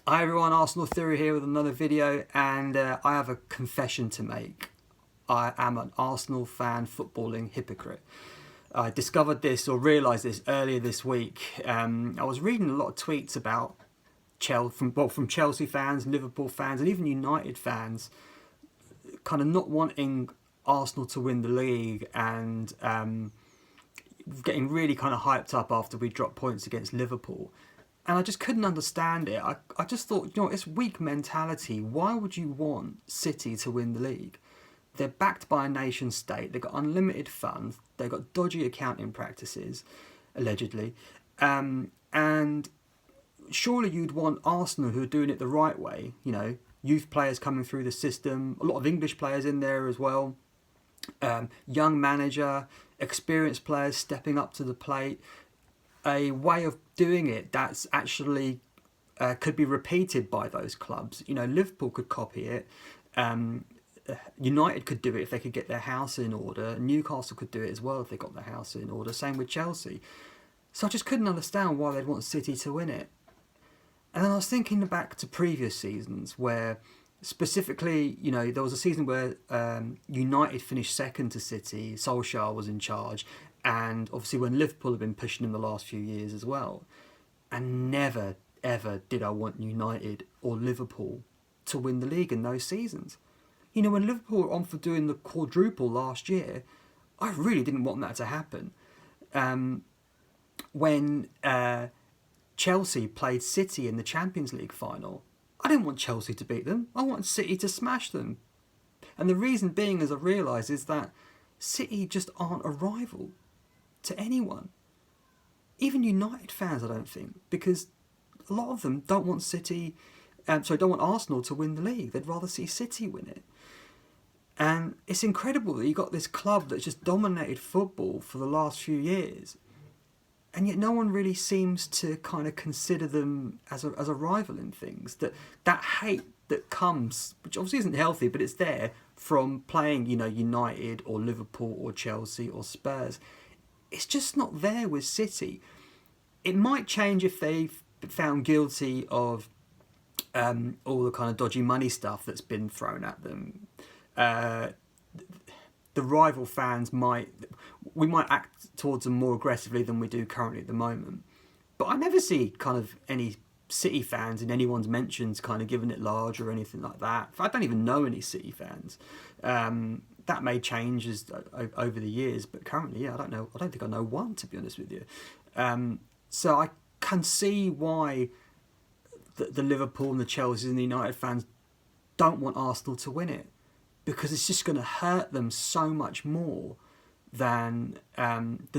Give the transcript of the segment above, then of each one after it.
Hi everyone, Arsenal Theory here with another video, and I have a confession to make. I am an Arsenal fan footballing hypocrite. I discovered this or realised this earlier this week. I was reading a lot of tweets about from Chelsea fans, Liverpool fans and even United fans kind of not wanting Arsenal to win the league and getting really kind of hyped up after we dropped points against Liverpool. And I just couldn't understand it. I just thought, it's weak mentality. Why would you want City to win the league? They're backed by a nation state. They've got unlimited funds. They've got dodgy accounting practices, allegedly. And surely you'd want Arsenal, who are doing it the right way, youth players coming through the system, a lot of English players in there as well, young manager, experienced players stepping up to the plate, a way of doing it that's actually could be repeated by those clubs. Liverpool could copy it. United could do it if they could get their house in order. Newcastle could do it as well if they got their house in order. Same with Chelsea. So I just couldn't understand why they'd want City to win it. And then I was thinking back to previous seasons where specifically, there was a season where United finished second to City. Solskjaer was in charge. And obviously when Liverpool have been pushing in the last few years as well. And never, ever did I want United or Liverpool to win the league in those seasons. When Liverpool were on for doing the quadruple last year, I really didn't want that to happen. When Chelsea played City in the Champions League final, I didn't want Chelsea to beat them. I wanted City to smash them. And the reason being, as I realised, is that City just aren't a rival to anyone. Even United fans, I don't think, because a lot of them don't want don't want Arsenal to win the league. They'd rather see City win it. And it's incredible that you got this club that's just dominated football for the last few years, and yet no one really seems to kind of consider them as a rival in things. That hate that comes, which obviously isn't healthy, but it's there from playing, United or Liverpool or Chelsea or Spurs. It's just not there with City. It might change if they've found guilty of all the kind of dodgy money stuff that's been thrown at them. The rival fans we might act towards them more aggressively than we do currently at the moment. But I never see kind of any City fans in anyone's mentions kind of giving it large or anything like that. I don't even know any City fans. That may change over the years, but currently, I don't know. I don't think I know one, to be honest with you. So I can see why the Liverpool and the Chelsea and the United fans don't want Arsenal to win it, because it's just going to hurt them so much more than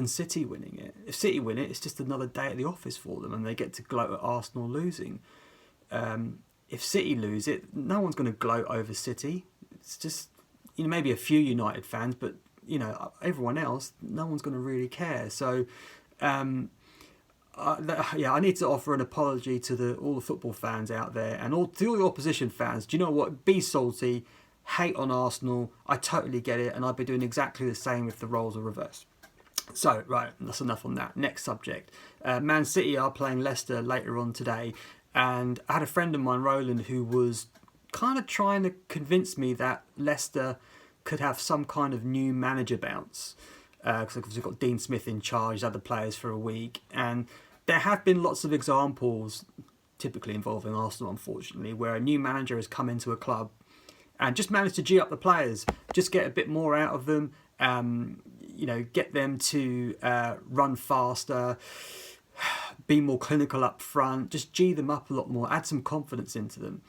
City winning it. If City win it, it's just another day at the office for them, and they get to gloat at Arsenal losing. If City lose it, no one's going to gloat over City. It's just, maybe a few United fans, but everyone else, no one's going to really care. So I need to offer an apology to all the football fans out there, and to all the opposition fans. Do you know what? Be salty, hate on Arsenal. I totally get it, and I'd be doing exactly the same if the roles are reversed. So, right, that's enough on that. Next subject. Man City are playing Leicester later on today, and I had a friend of mine, Roland, who was kind of trying to convince me that Leicester could have some kind of new manager bounce, because we've got Dean Smith in charge, had the players for a week, and there have been lots of examples, typically involving Arsenal, unfortunately, where a new manager has come into a club and just managed to G up the players, just get a bit more out of them, get them to run faster, be more clinical up front, just G them up a lot more, add some confidence into them.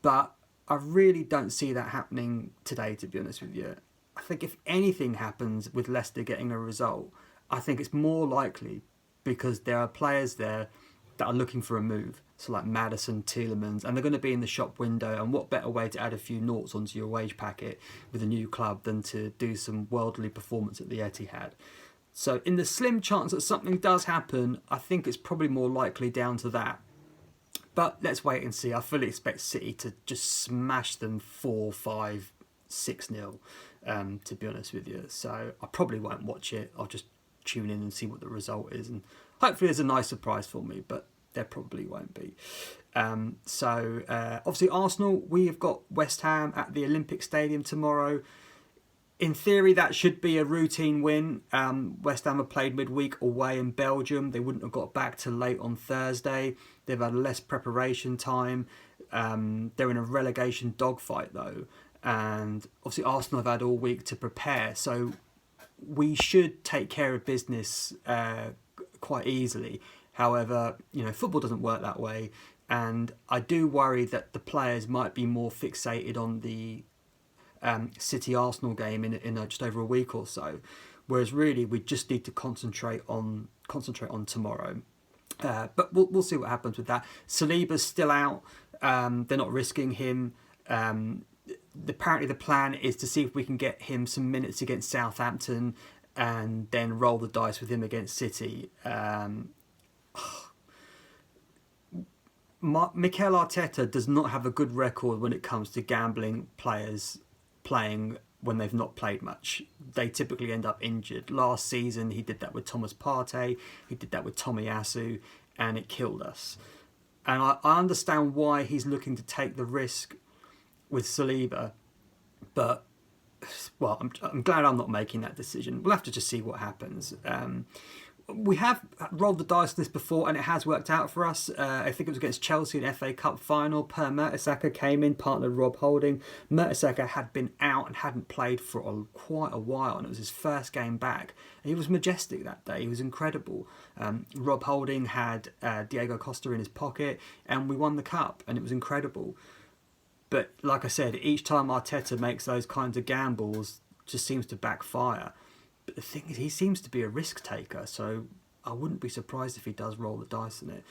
But I really don't see that happening today, to be honest with you. I think if anything happens with Leicester getting a result, I think it's more likely because there are players there that are looking for a move. So like Maddison, Tielemans, and they're going to be in the shop window. And what better way to add a few noughts onto your wage packet with a new club than to do some worldly performance at the Etihad? So in the slim chance that something does happen, I think it's probably more likely down to that. But let's wait and see. I fully expect City to just smash them 4-5, 6-0, to be honest with you. So I probably won't watch it. I'll just tune in and see what the result is. And hopefully there's a nice surprise for me. But there probably won't be. So obviously Arsenal, we have got West Ham at the Olympic Stadium tomorrow. In theory, that should be a routine win. West Ham have played midweek away in Belgium. They wouldn't have got back till late on Thursday. They've had less preparation time. They're in a relegation dogfight though. And obviously Arsenal have had all week to prepare. So we should take care of business quite easily. However, football doesn't work that way. And I do worry that the players might be more fixated on the City-Arsenal game in just over a week or so, whereas really we just need to concentrate on tomorrow. But we'll see what happens with that. Saliba's still out. They're not risking him. Apparently the plan is to see if we can get him some minutes against Southampton and then roll the dice with him against City. Mikel Arteta does not have a good record when it comes to gambling players playing when they've not played much. They typically end up injured. Last season he did that with Thomas Partey, he did that with Tomiyasu, and it killed us. And I understand why he's looking to take the risk with Saliba, but well, I'm glad I'm not making that decision. We'll have to just see what happens. We have rolled the dice on this before and it has worked out for us. I think it was against Chelsea in FA Cup final. Per Mertesacker came in, partnered Rob Holding. Mertesacker had been out and hadn't played for quite a while, and it was his first game back. And he was majestic that day. He was incredible. Rob Holding had Diego Costa in his pocket and we won the cup, and it was incredible. But like I said, each time Arteta makes those kinds of gambles, just seems to backfire. But the thing is, he seems to be a risk taker, so I wouldn't be surprised if he does roll the dice in it.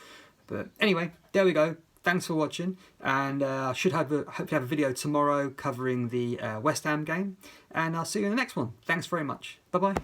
But anyway, there we go. Thanks for watching, and I hope to have a video tomorrow covering the West Ham game, and I'll see you in the next one. Thanks very much. Bye bye.